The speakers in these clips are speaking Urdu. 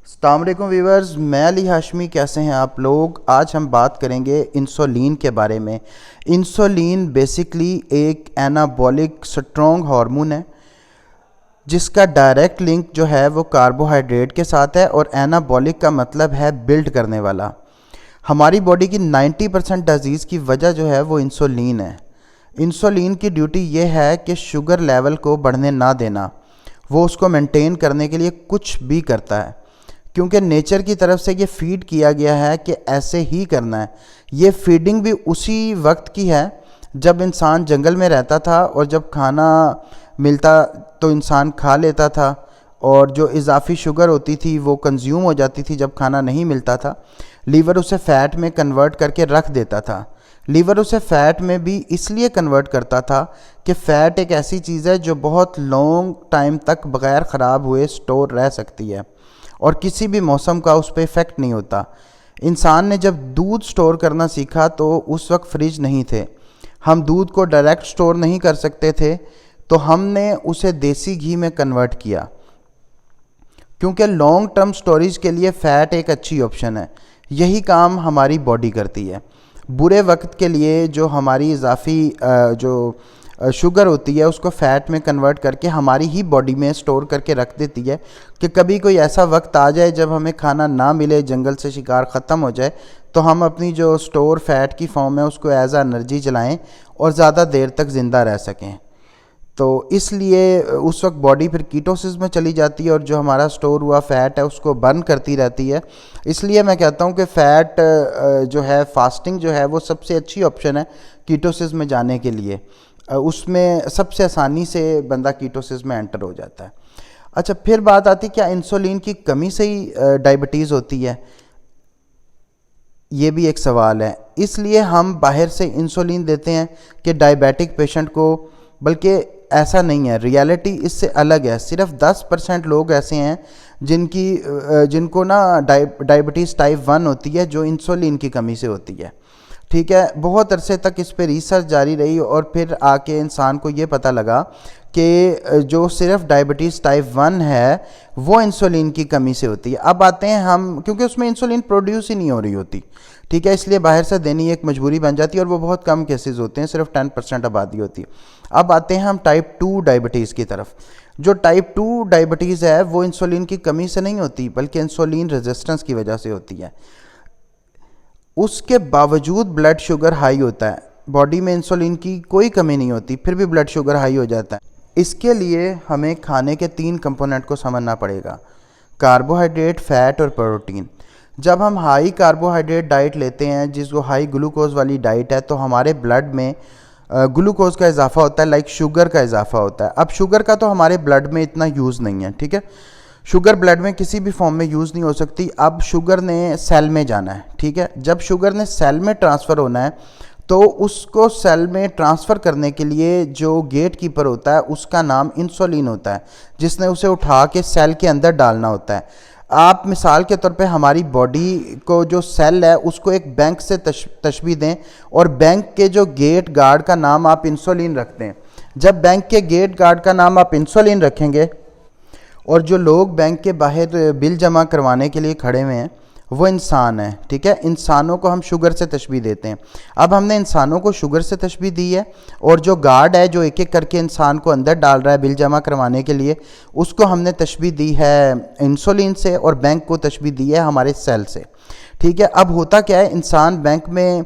السلام علیکم ویورز، میں علی ہاشمی. کیسے ہیں آپ لوگ؟ آج ہم بات کریں گے انسولین کے بارے میں. انسولین بیسیکلی ایک اینابولک سٹرونگ ہارمون ہے جس کا ڈائریکٹ لنک جو ہے وہ کاربوہائیڈریٹ کے ساتھ ہے، اور اینابولک کا مطلب ہے بلڈ کرنے والا. ہماری باڈی کی 90% ڈیزیز کی وجہ جو ہے وہ انسولین ہے. انسولین کی ڈیوٹی یہ ہے کہ شوگر لیول کو بڑھنے نہ دینا. وہ اس کو مینٹین کرنے کے لیے کچھ بھی کرتا ہے، کیونکہ نیچر کی طرف سے یہ فیڈ کیا گیا ہے کہ ایسے ہی کرنا ہے. یہ فیڈنگ بھی اسی وقت کی ہے جب انسان جنگل میں رہتا تھا، اور جب کھانا ملتا تو انسان کھا لیتا تھا، اور جو اضافی شوگر ہوتی تھی وہ کنزیوم ہو جاتی تھی. جب کھانا نہیں ملتا تھا، لیور اسے فیٹ میں کنورٹ کر کے رکھ دیتا تھا. لیور اسے فیٹ میں بھی اس لیے کنورٹ کرتا تھا کہ فیٹ ایک ایسی چیز ہے جو بہت لانگ ٹائم تک بغیر خراب ہوئے سٹور رہ سکتی ہے، اور کسی بھی موسم کا اس پہ ایفیکٹ نہیں ہوتا. انسان نے جب دودھ سٹور کرنا سیکھا تو اس وقت فریج نہیں تھے، ہم دودھ کو ڈائریکٹ سٹور نہیں کر سکتے تھے، تو ہم نے اسے دیسی گھی میں کنورٹ کیا، کیونکہ لانگ ٹرم سٹوریج کے لیے فیٹ ایک اچھی آپشن ہے. یہی کام ہماری باڈی کرتی ہے. برے وقت کے لیے جو ہماری اضافی جو شوگر ہوتی ہے اس کو فیٹ میں کنورٹ کر کے ہماری ہی باڈی میں سٹور کر کے رکھ دیتی ہے کہ کبھی کوئی ایسا وقت آ جائے جب ہمیں کھانا نہ ملے، جنگل سے شکار ختم ہو جائے، تو ہم اپنی جو سٹور فیٹ کی فارم ہے اس کو ایز انرجی جلائیں اور زیادہ دیر تک زندہ رہ سکیں. تو اس لیے اس وقت باڈی پھر کیٹوسس میں چلی جاتی ہے، اور جو ہمارا سٹور ہوا فیٹ ہے اس کو برن کرتی رہتی ہے. اس لیے میں کہتا ہوں کہ فیٹ جو ہے، فاسٹنگ جو ہے وہ سب سے اچھی آپشن ہے کیٹوسس میں جانے کے لیے. اس میں سب سے آسانی سے بندہ کیٹوسس میں انٹر ہو جاتا ہے. اچھا، پھر بات آتی کیا انسولین کی کمی سے ہی ڈائبٹیز ہوتی ہے؟ یہ بھی ایک سوال ہے. اس لیے ہم باہر سے انسولین دیتے ہیں کہ ڈائبیٹک پیشنٹ کو، بلکہ ایسا نہیں ہے. ریالٹی اس سے الگ ہے. صرف 10% لوگ ایسے ہیں جن کو نا ڈائبٹیز ٹائپ 1 ہوتی ہے، جو انسولین کی کمی سے ہوتی ہے. ٹھیک ہے، بہت عرصے تک اس پہ ریسرچ جاری رہی، اور پھر آ کے انسان کو یہ پتہ لگا کہ جو صرف ڈائبٹیز ٹائپ 1 ہے وہ انسولین کی کمی سے ہوتی ہے. اب آتے ہیں ہم، کیونکہ اس میں انسولین پروڈیوس ہی نہیں ہو رہی ہوتی، ٹھیک ہے، اس لیے باہر سے دینی ایک مجبوری بن جاتی ہے، اور وہ بہت کم کیسز ہوتے ہیں، صرف 10% آبادی ہوتی ہے. اب آتے ہیں ہم ٹائپ 2 ڈائبٹیز کی طرف. جو ٹائپ 2 ڈائبٹیز ہے وہ انسولین کی کمی سے نہیں ہوتی، بلکہ انسولین ریزسٹنس کی وجہ سے ہوتی ہے. اس کے باوجود بلڈ شوگر ہائی ہوتا ہے. باڈی میں انسولین کی کوئی کمی نہیں ہوتی، پھر بھی بلڈ شوگر ہائی ہو جاتا ہے. اس کے لیے ہمیں کھانے کے 3 کمپوننٹ کو سمجھنا پڑے گا: کاربوہائیڈریٹ، فیٹ اور پروٹین. جب ہم ہائی کاربوہائیڈریٹ ڈائٹ لیتے ہیں، جس کو ہائی گلوکوز والی ڈائٹ ہے، تو ہمارے بلڈ میں گلوکوز کا اضافہ ہوتا ہے، لائک شوگر کا اضافہ ہوتا ہے. اب شوگر کا تو ہمارے بلڈ میں اتنا یوز نہیں ہے، ٹھیک ہے، شوگر بلڈ میں کسی بھی فارم میں یوز نہیں ہو سکتی. اب شوگر نے سیل میں جانا ہے، ٹھیک ہے. جب شوگر نے سیل میں ٹرانسفر ہونا ہے تو اس کو سیل میں ٹرانسفر کرنے کے لیے جو گیٹ کیپر ہوتا ہے اس کا نام انسولین ہوتا ہے، جس نے اسے اٹھا کے سیل کے اندر ڈالنا ہوتا ہے. آپ مثال کے طور پہ ہماری باڈی کو جو سیل ہے اس کو ایک بینک سے تشبیہ دیں، اور بینک کے جو گیٹ گارڈ کا نام آپ انسولین رکھتے ہیں. جب بینک کے گیٹ گارڈ کا نام آپ انسولین رکھیں گے، اور جو لوگ بینک کے باہر بل جمع کروانے کے لیے کھڑے ہوئے ہیں وہ انسان ہیں، ٹھیک ہے. انسانوں کو ہم شوگر سے تشبیہ دیتے ہیں. اب ہم نے انسانوں کو شوگر سے تشبیہ دی ہے، اور جو گارڈ ہے جو ایک ایک کر کے انسان کو اندر ڈال رہا ہے بل جمع کروانے کے لیے، اس کو ہم نے تشبیہ دی ہے انسولین سے، اور بینک کو تشبیہ دی ہے ہمارے سیل سے، ٹھیک ہے. اب ہوتا کیا ہے، انسان بینک میں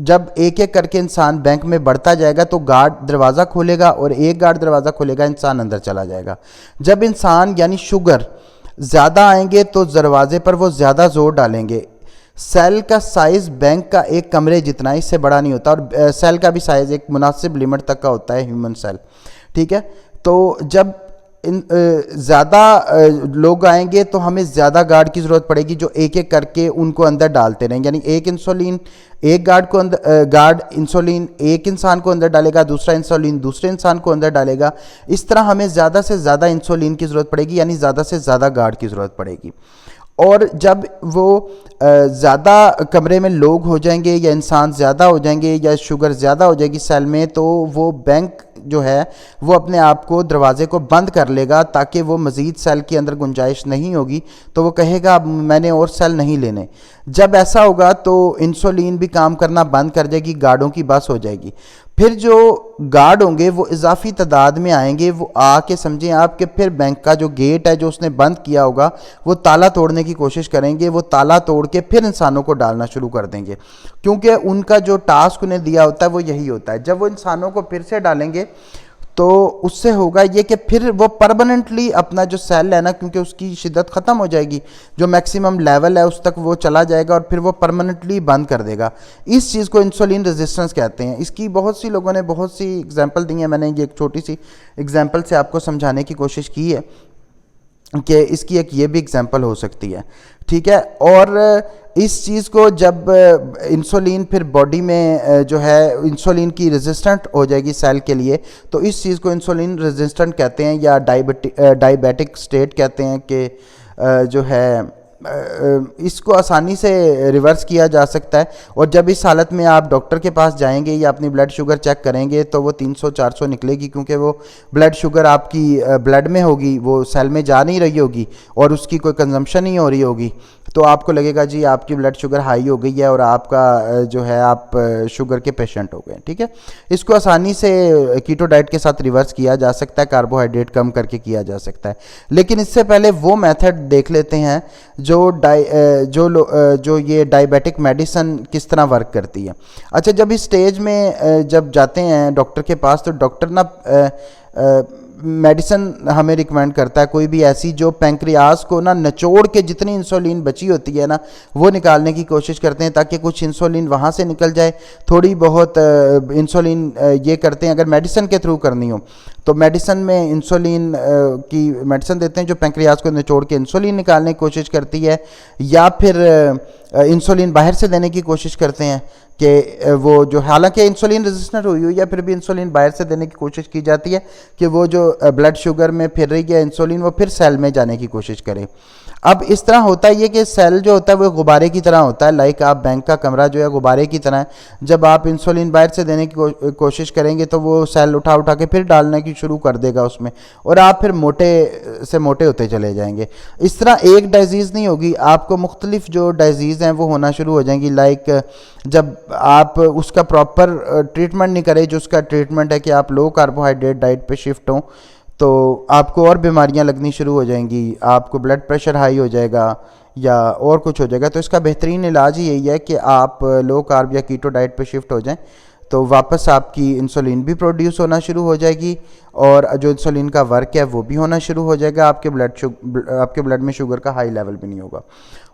جب ایک ایک کر کے انسان بینک میں بڑھتا جائے گا تو گارڈ دروازہ کھولے گا، اور ایک گارڈ دروازہ کھولے گا، انسان اندر چلا جائے گا. جب انسان یعنی شوگر زیادہ آئیں گے تو دروازے پر وہ زیادہ زور ڈالیں گے. سیل کا سائز بینک کا ایک کمرے جتنا، اس سے بڑا نہیں ہوتا، اور سیل کا بھی سائز ایک مناسب لمٹ تک کا ہوتا ہے، ہیومن سیل، ٹھیک ہے. تو جب زیادہ لوگ آئیں گے تو ہمیں زیادہ گارڈ کی ضرورت پڑے گی، جو ایک ایک کر کے ان کو اندر ڈالتے رہیں. یعنی ایک انسولین ایک گارڈ انسولین ایک انسان کو اندر ڈالے گا، دوسرا انسولین دوسرے انسان کو اندر ڈالے گا. اس طرح ہمیں زیادہ سے زیادہ انسولین کی ضرورت پڑے گی، یعنی زیادہ سے زیادہ گارڈ کی ضرورت پڑے گی. اور جب وہ زیادہ کمرے میں لوگ ہو جائیں گے یا انسان زیادہ ہو جائیں گے یا شوگر زیادہ ہو جائے گی سیل میں، تو وہ بینک جو ہے وہ اپنے آپ کو دروازے کو بند کر لے گا تاکہ وہ مزید سیل کے اندر گنجائش نہیں ہوگی، تو وہ کہے گا اب میں نے اور سیل نہیں لینے۔ جب ایسا ہوگا تو انسولین بھی کام کرنا بند کر جائے گی، گارڈوں کی بس ہو جائے گی۔ پھر جو گارڈ ہوں گے وہ اضافی تعداد میں آئیں گے، وہ آ کے سمجھیں آپ کہ پھر بینک کا جو گیٹ ہے جو اس نے بند کیا ہوگا وہ تالا توڑنے کی کوشش کریں گے، وہ تالا توڑ کے پھر انسانوں کو ڈالنا شروع کر دیں گے، کیونکہ ان کا جو ٹاسک انہیں دیا ہوتا ہے وہ یہی ہوتا ہے۔ جب وہ انسانوں کو پھر سے ڈالیں گے تو اس سے ہوگا یہ کہ پھر وہ پرماننٹلی اپنا جو سیل ہے نا، کیونکہ اس کی شدت ختم ہو جائے گی، جو میکسیمم لیول ہے اس تک وہ چلا جائے گا اور پھر وہ پرماننٹلی بند کر دے گا۔ اس چیز کو انسولین ریزسٹنس کہتے ہیں۔ اس کی بہت سی لوگوں نے بہت سی اگزامپل دی ہیں، میں نے یہ ایک چھوٹی سی اگزامپل سے آپ کو سمجھانے کی کوشش کی ہے کہ اس کی ایک یہ بھی اگزامپل ہو سکتی ہے، ٹھیک ہے۔ اور اس چیز کو جب انسولین پھر باڈی میں جو ہے انسولین کی ریزسٹنٹ ہو جائے گی سیل کے لیے، تو اس چیز کو انسولین ریزسٹنٹ کہتے ہیں یا ڈائیبیٹک سٹیٹ کہتے ہیں کہ جو ہے اس کو آسانی سے ریورس کیا جا سکتا ہے۔ اور جب اس حالت میں آپ ڈاکٹر کے پاس جائیں گے یا اپنی بلڈ شوگر چیک کریں گے تو وہ 300-400 نکلے گی، کیونکہ وہ بلڈ شوگر آپ کی بلڈ میں ہوگی، وہ سیل میں جا نہیں رہی ہوگی اور اس کی کوئی کنزمپشن نہیں ہو رہی ہوگی، تو آپ کو لگے گا جی آپ کی بلڈ شوگر ہائی ہو گئی ہے اور آپ کا جو ہے آپ شوگر کے پیشنٹ ہو گئے، ٹھیک ہے۔ اس کو آسانی سے کیٹو ڈائٹ کے ساتھ ریورس کیا جا سکتا ہے، کاربوہائیڈریٹ کم کر کے کیا جا سکتا ہے، لیکن اس سے پہلے وہ میتھڈ دیکھ لیتے ہیں جو یہ ڈائیبیٹک میڈیسن کس طرح ورک کرتی ہے۔ اچھا، جب اس سٹیج میں جب جاتے ہیں ڈاکٹر کے پاس تو ڈاکٹر نا میڈیسن ہمیں ریکمینڈ کرتا ہے کوئی بھی ایسی جو پینکریاس کو نا نچوڑ کے جتنی انسولین بچی ہوتی ہے نا وہ نکالنے کی کوشش کرتے ہیں تاکہ کچھ انسولین وہاں سے نکل جائے، تھوڑی بہت انسولین یہ کرتے ہیں اگر میڈیسن کے تھرو کرنی ہو تو میڈیسن میں انسولین کی میڈیسن دیتے ہیں جو پینکریاس کو نچوڑ کے انسولین نکالنے کی کوشش کرتی ہے، یا پھر انسولین باہر سے دینے کی کوشش کرتے ہیں کہ وہ جو حالانکہ انسولین ریزسٹنٹ ہوئی ہوئی ہے پھر بھی انسولین باہر سے دینے کی کوشش کی جاتی ہے کہ وہ جو بلڈ شوگر میں پھر رہی ہے انسولین وہ پھر سیل میں جانے کی کوشش کرے۔ اب اس طرح ہوتا ہے یہ کہ سیل جو ہوتا ہے وہ غبارے کی طرح ہوتا ہے، لائک آپ بینک کا کمرہ جو ہے غبارے کی طرح ہے، جب آپ انسولین باہر سے دینے کی کوشش کریں گے تو وہ سیل اٹھا کے پھر ڈالنے کی شروع کر دے گا اس میں، اور آپ پھر موٹے سے موٹے ہوتے چلے جائیں گے۔ اس طرح ایک ڈائزیز نہیں ہوگی، آپ کو مختلف جو ڈائزیز ہیں وہ ہونا شروع ہو جائیں گی، لائک جب آپ اس کا پراپر ٹریٹمنٹ نہیں کریں، جو اس کا ٹریٹمنٹ ہے کہ آپ لو کاربوہائیڈریٹ ڈائٹ پہ شفٹ ہوں تو آپ کو اور بیماریاں لگنی شروع ہو جائیں گی، آپ کو بلڈ پریشر ہائی ہو جائے گا یا اور کچھ ہو جائے گا۔ تو اس کا بہترین علاج ہی یہی ہے کہ آپ لو کارب یا کیٹو ڈائٹ پہ شفٹ ہو جائیں، تو واپس آپ کی انسولین بھی پروڈیوس ہونا شروع ہو جائے گی اور جو انسولین کا ورک ہے وہ بھی ہونا شروع ہو جائے گا، آپ کے بلڈ میں شوگر کا ہائی لیول بھی نہیں ہوگا۔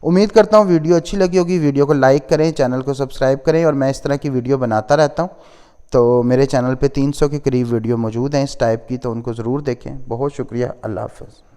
امید کرتا ہوں ویڈیو اچھی لگی ہوگی، ویڈیو کو لائک کریں، چینل کو سبسکرائب کریں، اور میں اس طرح کی ویڈیو بناتا رہتا ہوں، تو میرے چینل پہ 300 کے قریب ویڈیو موجود ہیں اس ٹائپ کی، تو ان کو ضرور دیکھیں۔ بہت شکریہ، اللہ حافظ۔